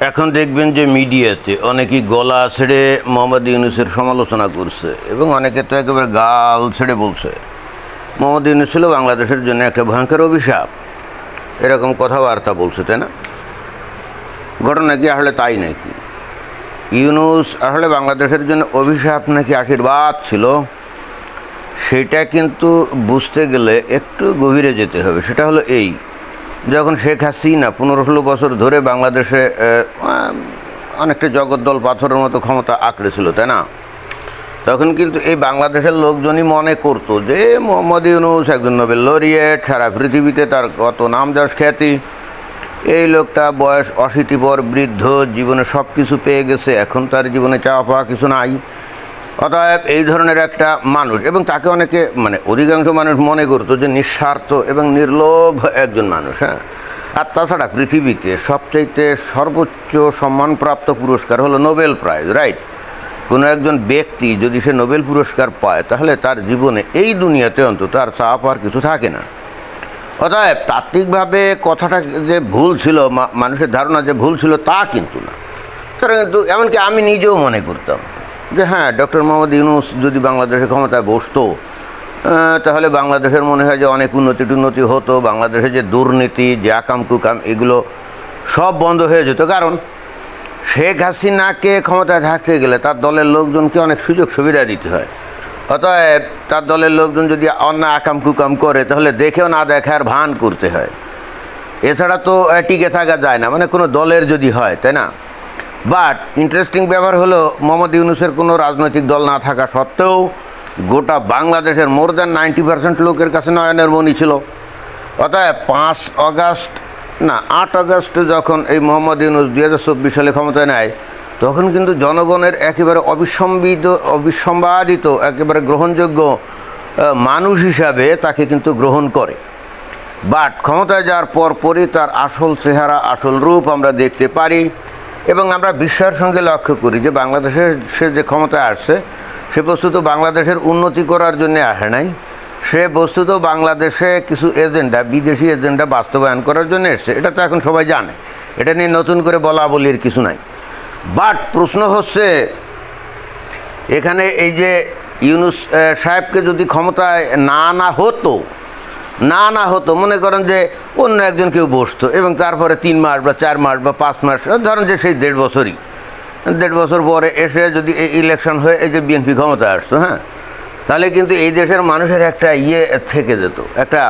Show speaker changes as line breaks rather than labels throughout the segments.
এখন দেখবেন যে মিডিয়াতে অনেকেই গলা ছেড়ে মোহাম্মদ ইউনূসের সমালোচনা করছে এবং অনেকে তো একেবারে গাল ছেড়ে বলছে মোহাম্মদ ইউনূস ছিল বাংলাদেশের জন্য একটা ভয়ঙ্কর অভিশাপ, এরকম কথাবার্তা বলছে, তাই না? ঘটনা কি আসলে তাই নাকি? ইউনূস আসলে বাংলাদেশের জন্য অভিশাপ নাকি আশীর্বাদ ছিল, সেটা কিন্তু বুঝতে গেলে একটু গভীরে যেতে হবে। সেটা হলো এই, যখন শেখ হাসিনা 15-16 বছর ধরে বাংলাদেশে অনেকটা জগদ্দল পাথরের মতো ক্ষমতা আঁকড়েছিল, তাই না? তখন কিন্তু এই বাংলাদেশের লোকজনই মনে করতো যে মোহাম্মদ ইউনূস একজন নোবেল লরিয়েট, সারা পৃথিবীতে তার কত নাম যশ খ্যাতি, এই লোকটা বয়স 80 পর, বৃদ্ধ, জীবনে সব কিছু পেয়ে গেছে, এখন তার জীবনে চাওয়া পাওয়া কিছু নাই। অতএব এই ধরনের একটা মানুষ, এবং তাকে অনেকে অধিকাংশ মানুষ মনে করতো যে নিঃস্বার্থ এবং নির্লোভ একজন মানুষ। হ্যাঁ, আর তাছাড়া পৃথিবীতে সবচাইতে সর্বোচ্চ সম্মানপ্রাপ্ত পুরস্কার হলো নোবেল প্রাইজ, রাইট? কোনো একজন ব্যক্তি যদি সে নোবেল পুরস্কার পায় তাহলে তার জীবনে এই দুনিয়াতে অন্তত আর চাওয়া পাওয়ার কিছু থাকে না। অতএব তাত্ত্বিকভাবে কথাটা যে ভুল ছিল, মানুষের ধারণা যে ভুল ছিল তা কিন্তু না। তারা কিন্তু এমনকি আমি নিজেও মনে করতাম যে হ্যাঁ, ডক্টর মোহাম্মদ ইউনূস যদি বাংলাদেশের ক্ষমতায় বসতো তাহলে বাংলাদেশের মনে হয় যে অনেক উন্নতি হতো, বাংলাদেশে যে দুর্নীতি, যে আকাম কুকাম, এগুলো সব বন্ধ হয়ে যেত। কারণ শেখ হাসিনাকে ক্ষমতায় থাকতে গেলে তার দলের লোকজনকে অনেক সুযোগ সুবিধা দিতে হয়। অতএব তার দলের লোকজন যদি অন্যায় আকাম কুকাম করে তাহলে দেখেও না দেখার ভান করতে হয়, এছাড়া তো টিকে থাকা যায় না, কোনো দলের যদি হয়, তাই না? বাট ইন্টারেস্টিং ব্যাপার হলো মোহাম্মদ ইউনূসের কোনো রাজনৈতিক দল না থাকা সত্ত্বেও গোটা বাংলাদেশের মোর দ্যান 90% লোকের কাছে নয়নের মণি ছিল। অতএব 8 আগস্ট যখন এই মোহাম্মদ ইউনূস 2024 সালে ক্ষমতায় নেয়, তখন কিন্তু জনগণের একেবারে অবিসম্বাদিত একেবারে গ্রহণযোগ্য মানুষ হিসাবে তাকে কিন্তু গ্রহণ করে। বাট ক্ষমতায় যাওয়ার পরপরই তার আসল চেহারা, আসল রূপ আমরা দেখতে পারি এবং আমরা বিস্ময়ের সঙ্গে লক্ষ্য করি যে বাংলাদেশের সে যে ক্ষমতায় আসছে সে বস্তুত বাংলাদেশের উন্নতি করার জন্য আসে নাই, সে বস্তুত বাংলাদেশে কিছু এজেন্ডা, বিদেশি এজেন্ডা বাস্তবায়ন করার জন্য এসছে। এটা তো এখন সবাই জানে, এটা নিয়ে নতুন করে বলা বলির কিছু নাই। বাট প্রশ্ন হচ্ছে এখানে এই যে ইউনূস সাহেবকে যদি ক্ষমতায় না হতো, মনে করেন যে অন্য একজন কেউ বসতো এবং তারপরে 3 মাস বা 4 মাস বা 5 মাস, ধরেন যে সেই 1.5 বছর পরে এসে যদি এই ইলেকশন হয়ে এই যে বিএনপি ক্ষমতায় আসতো, হ্যাঁ, তাহলে কিন্তু এই দেশের মানুষের একটা থেকে যেত, একটা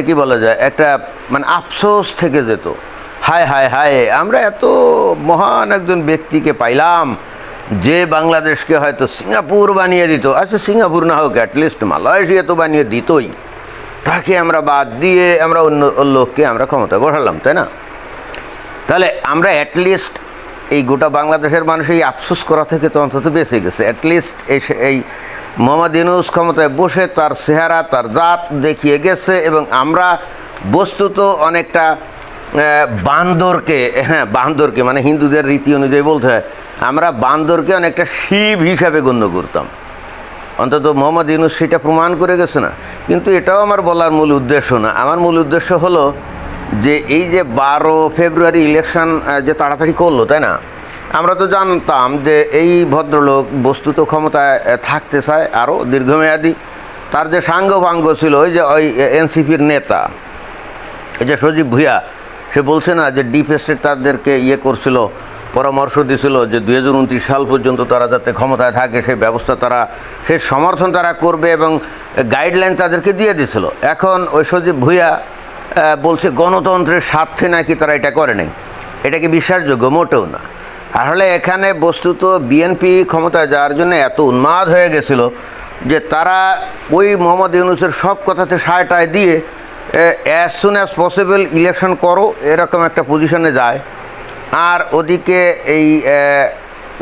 কি বলা যায়, একটা আফসোস থেকে যেত। হায় হায় হায়, আমরা এত মহান একজন ব্যক্তিকে পাইলাম যে বাংলাদেশকে হয়তো সিঙ্গাপুর বানিয়ে দিত। আচ্ছা, সিঙ্গাপুর না হোক, অ্যাটলিস্ট মালয়েশিয়া তো বানিয়ে দিতই, তাকে আমরা বাদ দিয়ে আমরা অন্য লোককে আমরা ক্ষমতায় বসালাম, তাই না? তাহলে আমরা অ্যাটলিস্ট এই গোটা বাংলাদেশের মানুষ এই আফসোস করা থেকে তো অন্তত বেঁচে গেছে। অ্যাটলিস্ট এই মোহাম্মদ ইউনূস ক্ষমতায় বসে তার চেহারা, তার জাত দেখিয়ে গেছে এবং আমরা বস্তুত অনেকটা বান্দরকে হিন্দুদের রীতি অনুযায়ী বলতে হয়, আমরা বান্দরকে অনেকটা শিব হিসাবে গণ্য করতাম। অন্তত মোহাম্মদ ইউনূস সেটা প্রমাণ করে গেছে না। কিন্তু এটাও আমার বলার মূল উদ্দেশ্য না। আমার মূল উদ্দেশ্য হলো যে এই যে 12 ফেব্রুয়ারি ইলেকশন যে তাড়াতাড়ি করলো, তাই না? আমরা তো জানতাম যে এই ভদ্রলোক বস্তুত ক্ষমতায় থাকতে চায় আরও দীর্ঘমেয়াদী। তার যে সাঙ্গপাঙ্গ ছিল, ওই এনসিপির নেতা, এই যে সজীব ভুঁইয়া, সে বলছে না যে ডিপ স্টেট তাদেরকে করছিল, পরামর্শ দিছিল যে 2029 সাল পর্যন্ত তারা যাতে ক্ষমতায় থাকে সেই সমর্থন তারা করবে এবং গাইডলাইন তাদেরকে দিয়ে দিছিল। এখন ওই সজীব ভুঁইয়া বলছে গণতন্ত্রের স্বার্থে নাকি তারা এটা করে নাই। এটা কি বিশ্বাসযোগ্য? মোটেও না। আসলে এখানে বস্তুত বিএনপি ক্ষমতায় যাওয়ার জন্য এত উন্মাদ হয়ে গেছিল যে তারা ওই মোহাম্মদ ইউনূসের সব কথাতে সায়টায় দিয়ে as soon as possible election করো, এরকম একটা পজিশনে যায়। আর ওদিকে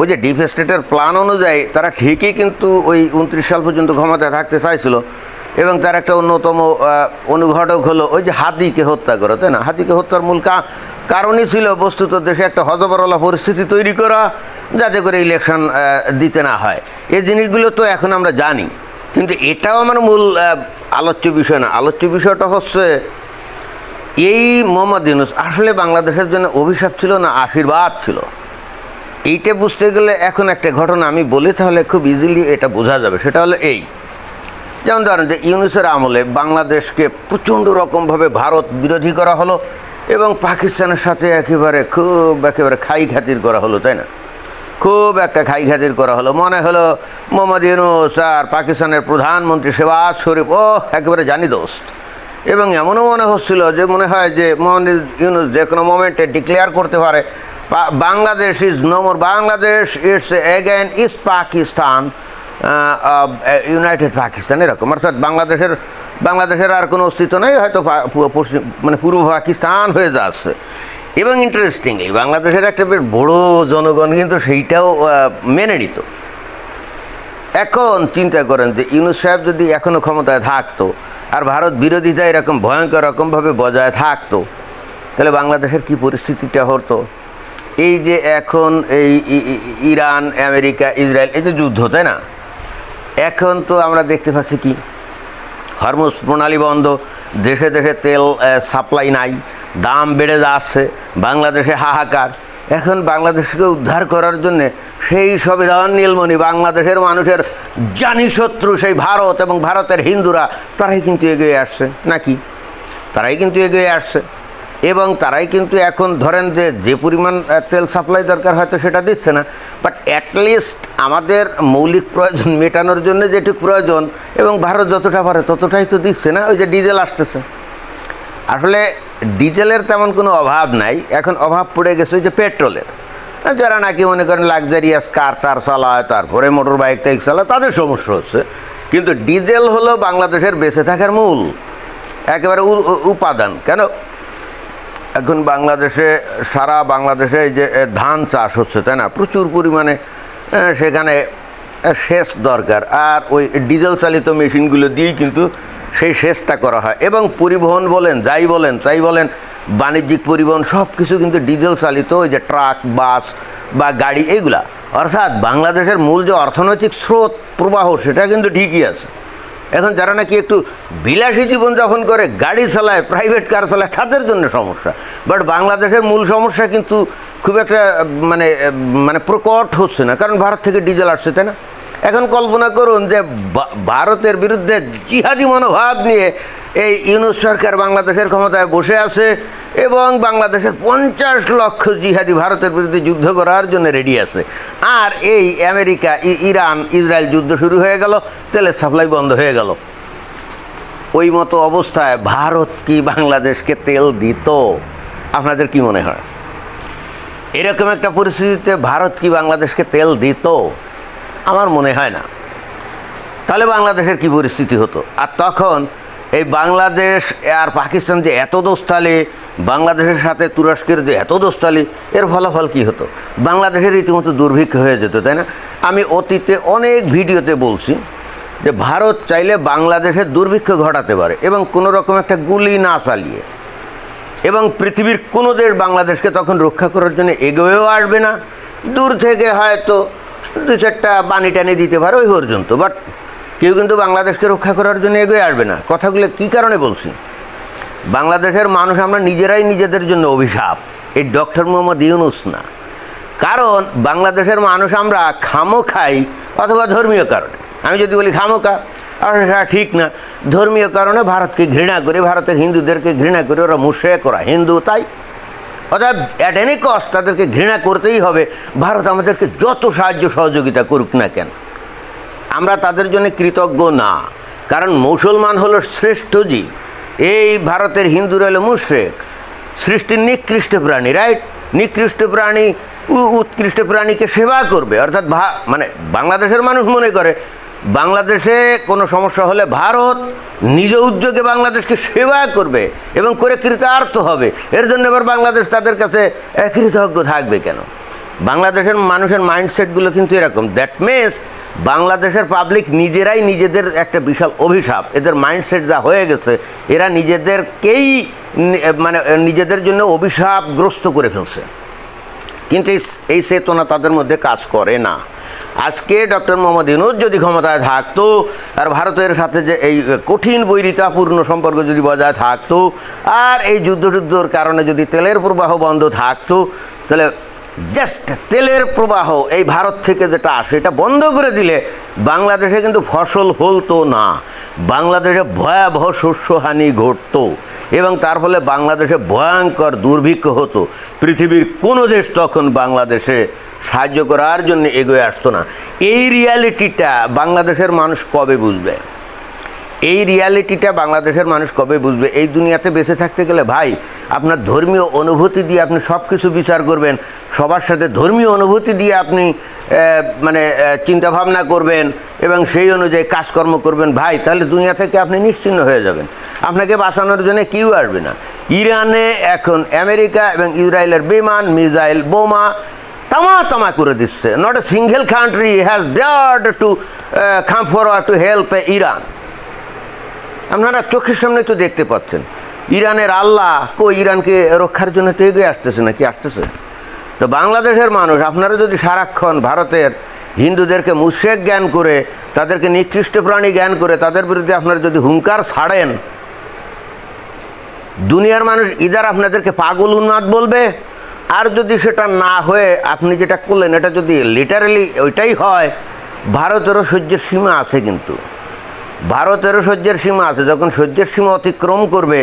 ওই যে ডিপ স্টেটের প্ল্যান অনুযায়ী তারা ঠিকই কিন্তু ওই 29 সাল পর্যন্ত ক্ষমতায় থাকতে চাইছিল এবং তার একটা অন্যতম অনুঘটক হলো ওই যে হাদিকে হত্যা করা, তাই না? হাদিকে হত্যার মূল কারণই ছিল বস্তুত দেশে একটা হযবরল পরিস্থিতি তৈরি করা, যাতে করে ইলেকশন দিতে না হয়। এই জিনিসগুলো তো এখন আমরা জানি, কিন্তু এটাও আমার মূল আলোচ্য বিষয় না। আলোচ্য বিষয়টা হচ্ছে এই মোহাম্মদ ইউনূস আসলে বাংলাদেশের জন্য অভিশাপ ছিল না আশীর্বাদ ছিল, এইটা বুঝতে গেলে এখন একটা ঘটনা আমি বলি, তাহলে খুব ইজিলি এটা বোঝা যাবে। সেটা হলো এই, যেমন ধরেন যে ইউনূসের আমলে বাংলাদেশকে প্রচণ্ড রকমভাবে ভারত বিরোধী করা হলো এবং পাকিস্তানের সাথে একেবারে খাই খাতির করা হলো, তাই না? খুব একটা খাই খাতির করা হলো। মনে হলো মোহাম্মদ ইউনূস আর পাকিস্তানের প্রধানমন্ত্রী শেহবাজ শরীফ একেবারে জানি দোস্ত, এবং এমনও মনে হচ্ছিল যে মনে হয় যে মোহাম্মদ ইউনূস যে কোনো মোমেন্টে ডিক্লেয়ার করতে পারে Bangladesh is no more, Bangladesh it's again is Pakistan, united Pakistan, এরকম। অর্থাৎ বাংলাদেশের আর কোনো অস্তিত্ব নেই, হয়তো পূর্ব পাকিস্তান হয়ে যাচ্ছে। এবং ইন্টারেস্টিংলি বাংলাদেশের একটা বেশ বড় জনগণ কিন্তু সেইটাও মেনে নিত। এখন চিন্তা করেন যে ইউনূস সাহেব যদি এখনও ক্ষমতায় থাকতো আর ভারত বিরোধিতা এরকম ভয়ঙ্কর রকমভাবে বজায় থাকতো, তাহলে বাংলাদেশের কি পরিস্থিতিটা হতো? এই যে এখন এই ইরান, আমেরিকা, ইসরায়েল, এই যে যুদ্ধ, তাই না? এখন তো আমরা দেখতে পাচ্ছি কি হরমুজ প্রণালী বন্ধ, দেশে দেশে তেল সাপ্লাই নাই, দাম বেড়ে যাচ্ছে, বাংলাদেশে হাহাকার। এখন বাংলাদেশকে উদ্ধার করার জন্যে সেই সংবিধান নীলমণি বাংলাদেশের মানুষের জানি শত্রু সেই ভারত এবং ভারতের হিন্দুরা, তারাই কিন্তু এগিয়ে আসছে, নাকি? তারাই কিন্তু এগিয়ে আসছে এবং তারাই কিন্তু এখন ধরেন যে পরিমাণ তেল সাপ্লাই দরকার হয়তো সেটা দিচ্ছে না, বাট অ্যাটলিস্ট আমাদের মৌলিক প্রয়োজন মেটানোর জন্য যেটুকু প্রয়োজন, এবং ভারত যতটা পারে ততটাই তো দিচ্ছে না। ওই যে ডিজেল আসতেছে, আসলে ডিজেলের তেমন কোনো অভাব নাই, এখন অভাব পড়ে গেছে ওই যে পেট্রোলের। যারা নাকি মনে করেন লাক্সারিয়াস কার টার চালায়, তারপরে মোটর বাইক টাইক চালায়, তাদের সমস্যা হচ্ছে। কিন্তু ডিজেল হলো বাংলাদেশের বেঁচে থাকার মূল একেবারে উপাদান। কেন এখন বাংলাদেশে সারা বাংলাদেশে এই যে ধান চাষ হচ্ছে, তাই না? প্রচুর পরিমাণে সেখানে সেচ দরকার, আর ওই ডিজেল চালিত মেশিনগুলো দিয়েই কিন্তু সেই সেচটা করা হয়। এবং পরিবহন বলেন, তাই বলেন, বাণিজ্যিক পরিবহন সব কিছু কিন্তু ডিজেল চালিত, ওই যে ট্রাক, বাস বা গাড়ি, এইগুলা। অর্থাৎ বাংলাদেশের মূল যে অর্থনৈতিক স্রোত প্রবাহ সেটা কিন্তু ঠিকই আছে। এখন যারা নাকি একটু বিলাসী জীবনযাপন করে, গাড়ি চালায়, প্রাইভেট কার চালায়, তাদের জন্য সমস্যা। বাট বাংলাদেশের মূল সমস্যা কিন্তু খুব একটা প্রকট হচ্ছে না, কারণ ভারত থেকে ডিজেল আসছে, তাই না? এখন কল্পনা করুন যে ভারতের বিরুদ্ধে জিহাদি মনোভাব নিয়ে এই ইউনূস সরকার বাংলাদেশের ক্ষমতায় বসে আছে এবং বাংলাদেশের 50 লক্ষ জিহাদি ভারতের বিরুদ্ধে যুদ্ধ করার জন্য রেডি আছে। আর এই আমেরিকা, ইরান, ইসরায়েল যুদ্ধ শুরু হয়ে গেল, তেলের সাপ্লাই বন্ধ হয়ে গেল। ওই মতো অবস্থায় ভারত কি বাংলাদেশকে তেল দিত? আপনাদের কি মনে হয়? এরকম একটা পরিস্থিতিতে ভারত কি বাংলাদেশকে তেল দিত? আমার মনে হয় না। তাহলে বাংলাদেশের কি পরিস্থিতি হতো? আর তখন এই বাংলাদেশ আর পাকিস্তান যে এত দোস্তালি, বাংলাদেশের সাথে তুরস্কের যে এত দোস্তালি, এর ফলাফল কী হতো? বাংলাদেশের রীতিমতো দুর্ভিক্ষ হয়ে যেত, তাই না? আমি অতীতে অনেক ভিডিওতে বলছি যে ভারত চাইলে বাংলাদেশের দুর্ভিক্ষ ঘটাতে পারে এবং কোনো রকম একটা গুলি না চালিয়ে, এবং পৃথিবীর কোনো দেশ বাংলাদেশকে তখন রক্ষা করার জন্য এগোয়েও আসবে না। দূর থেকে হয়তো 2-4টা পানি টানি দিতে পারে ওই পর্যন্ত, বাট কেউ কিন্তু বাংলাদেশকে রক্ষা করার জন্য এগিয়ে আসবে না। কথাগুলো কী কারণে বলছি? বাংলাদেশের মানুষ আমরা নিজেরাই নিজেদের জন্য অভিশাপ, এই ডক্টর মোহাম্মদ ইউনূস না। কারণ বাংলাদেশের মানুষ আমরা খামোখাই অথবা ধর্মীয় কারণে, আমি যদি বলি খামোখা, আর সেটা ঠিক না, ধর্মীয় কারণে ভারতকে ঘৃণা করে, ভারতের হিন্দুদেরকে ঘৃণা করে, ওরা মুশরিক, ওরা হিন্দু, তাই অর্থাৎ অ্যাট এনি কস্ট তাদেরকে ঘৃণা করতেই হবে। ভারত আমাদেরকে যত সাহায্য সহযোগিতা করুক না কেন, আমরা তাদের জন্য কৃতজ্ঞ না। কারণ মুসলমান হলো শ্রেষ্ঠ জীব, এই ভারতের হিন্দুরা হলো মুশরিক, সৃষ্টির নিকৃষ্ট প্রাণী, রাইট? নিকৃষ্ট প্রাণী উৎকৃষ্ট প্রাণীকে সেবা করবে। অর্থাৎ বাংলাদেশের মানুষ মনে করে বাংলাদেশে কোনো সমস্যা হলে ভারত নিজ উদ্যোগে বাংলাদেশকে সেবা করবে এবং করে কৃতার্থ হবে। এর জন্য এবার বাংলাদেশ তাদের কাছে কৃতজ্ঞ থাকবে কেন? বাংলাদেশের মানুষের মাইন্ডসেটগুলো কিন্তু এরকম। দ্যাট মিনস বাংলাদেশের পাবলিক নিজেরাই নিজেদের একটা বিশাল অভিশাপ, এদের মাইন্ডসেট যা হয়ে গেছে, এরা নিজেদেরকেই নিজেদের জন্য অভিশাপগ্রস্ত করে ফেলছে। কিন্তু এই চেতনা তাদের মধ্যে কাজ করে না। আজকে ডক্টর মোহাম্মদ ইউনূস যদি ক্ষমতায় থাকতো আর ভারতের সাথে যে এই কঠিন বৈরিতাপূর্ণ সম্পর্ক যদি বজায় থাকতো আর এই যুদ্ধর কারণে যদি তেলের প্রবাহ বন্ধ থাকতো, তাহলে জাস্ট তেলের প্রবাহ এই ভারত থেকে যেটা আসে এটা বন্ধ করে দিলে বাংলাদেশে কিন্তু ফসল ফলতো না, বাংলাদেশে ভয়াবহ শস্যহানি ঘটতো এবং তার ফলে বাংলাদেশে ভয়ঙ্কর দুর্ভিক্ষ হতো। পৃথিবীর কোনো দেশ তখন বাংলাদেশে সাহায্য করার জন্য এগিয়ে আসতো না। এই রিয়ালিটিটা বাংলাদেশের মানুষ কবে বুঝবে? এই রিয়ালিটিটা বাংলাদেশের মানুষ কবে বুঝবে? এই দুনিয়াতে বেঁচে থাকতে গেলে ভাই আপনার ধর্মীয় অনুভূতি দিয়ে আপনি সব কিছু বিচার করবেন, সবার সাথে ধর্মীয় অনুভূতি দিয়ে আপনি চিন্তাভাবনা করবেন এবং সেই অনুযায়ী কাজকর্ম করবেন ভাই, তাহলে দুনিয়া থেকে আপনি নিশ্চিহ্ন হয়ে যাবেন। আপনাকে বাঁচানোর জন্য কেউ আসবে না। ইরানে এখন আমেরিকা এবং ইসরায়েলের বিমান, মিসাইল, বোমা তামা করে দিচ্ছে। Not a single country has dared to come forward to help Iran. আপনারা চোখের সামনে তো দেখতে পাচ্ছেন ইরানের আল্লাহ ইরানকে রক্ষার জন্য তো এগিয়ে আসতেছে নাকি আসতেছে? তো বাংলাদেশের মানুষ আপনারা যদি সারাক্ষণ ভারতের হিন্দুদেরকে মুশরিক জ্ঞান করে, তাদেরকে নিকৃষ্ট প্রাণী জ্ঞান করে তাদের বিরুদ্ধে আপনারা যদি হুঙ্কার ছাড়েন, দুনিয়ার মানুষ ইদার আপনাদেরকে পাগল উন্মাদ বলবে, আর যদি সেটা না হয়ে আপনি যেটা করলেন এটা যদি লিটারালি ওইটাই হয়, ভারতেরও সহ্যের সীমা আছে। কিন্তু ভারতেরও সহ্যের সীমা আছে। যখন সহ্যের সীমা অতিক্রম করবে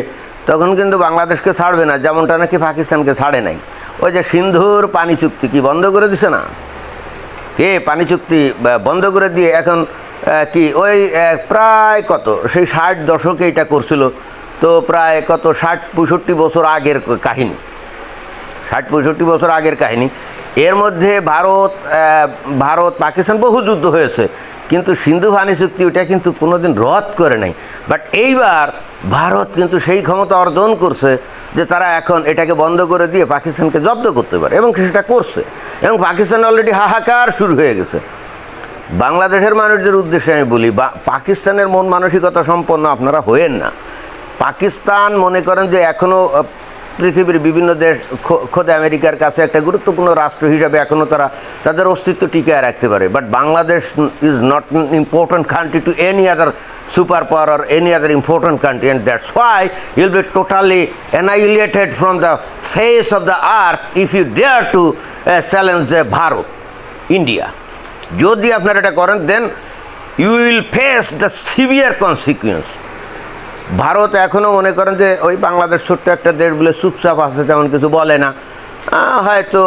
তখন কিন্তু বাংলাদেশকে ছাড়বে না, যেমনটা নাকি পাকিস্তানকে ছাড়ে নাই। ওই যে সিন্ধুর পানি চুক্তি কি বন্ধ করে দিছে না? পানি চুক্তি বন্ধ করে দিয়ে এখন কি ওই প্রায় কত সেই 60 দশকে এটা করছিল, তো প্রায় কত 60-65 বছর আগের কাহিনী, 60-65 বছর আগের কাহিনী। এর মধ্যে ভারত পাকিস্তান বহু যুদ্ধ হয়েছে, কিন্তু সিন্ধু পানি চুক্তি ওটা কিন্তু কোনোদিন রদ করে নাই। বাট এইবার ভারত কিন্তু সেই ক্ষমতা অর্জন করছে যে তারা এখন এটাকে বন্ধ করে দিয়ে পাকিস্তানকে জব্দ করতে পারে, এবং সেটা করছে, এবং পাকিস্তান অলরেডি হাহাকার শুরু হয়ে গেছে। বাংলাদেশের মানুষদের উদ্দেশ্যে আমি বলি, পাকিস্তানের মন মানসিকতা সম্পন্ন আপনারা হয়েন না। পাকিস্তান মনে করেন যে এখনও পৃথিবীর বিভিন্ন দেশ খোদ আমেরিকার কাছে একটা গুরুত্বপূর্ণ রাষ্ট্র হিসাবে এখনও তারা তাদের অস্তিত্ব টিকিয়ে রাখতে পারে। But Bangladesh is not an important country to any other superpower or any other important country, and that's why you'll be totally annihilated from the face of the earth if you dare to challenge the Bharat, India. যদি আপনারা এটা করেন, then you will face the severe consequence. Bharat এখনও মনে করেন যে ওই বাংলাদেশ ছোট্ট একটা দেশ বলে চুপচাপ আছে, তেমন কিছু বলে না। হয়তো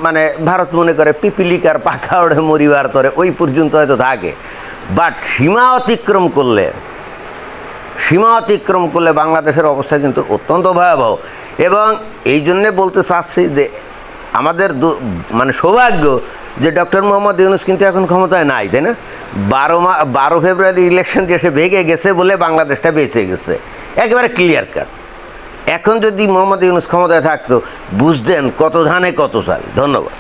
মানে ভারত মনে করে পিপিলিকার পাখা ওড়ে মরিবার তরে ওই পর্যন্ত হয়তো থাকে। বাট সীমা অতিক্রম করলে বাংলাদেশের অবস্থা কিন্তু অত্যন্ত ভয়াবহ। এবং এই জন্যে বলতে চাচ্ছি যে আমাদের মানে সৌভাগ্য যে ডক্টর মোহাম্মদ ইউনূস কিন্তু এখন ক্ষমতায় নাই, তাই না? 12 ফেব্রুয়ারি ইলেকশন দিয়ে সে ভেঙে গেছে বলে বাংলাদেশটা বেঁচে গেছে, একেবারে ক্লিয়ার কাট। এখন যদি মোহাম্মদ ইউনূস ক্ষমতায় থাকতো বুঝতেন কত ধানে কত চাল। ধন্যবাদ।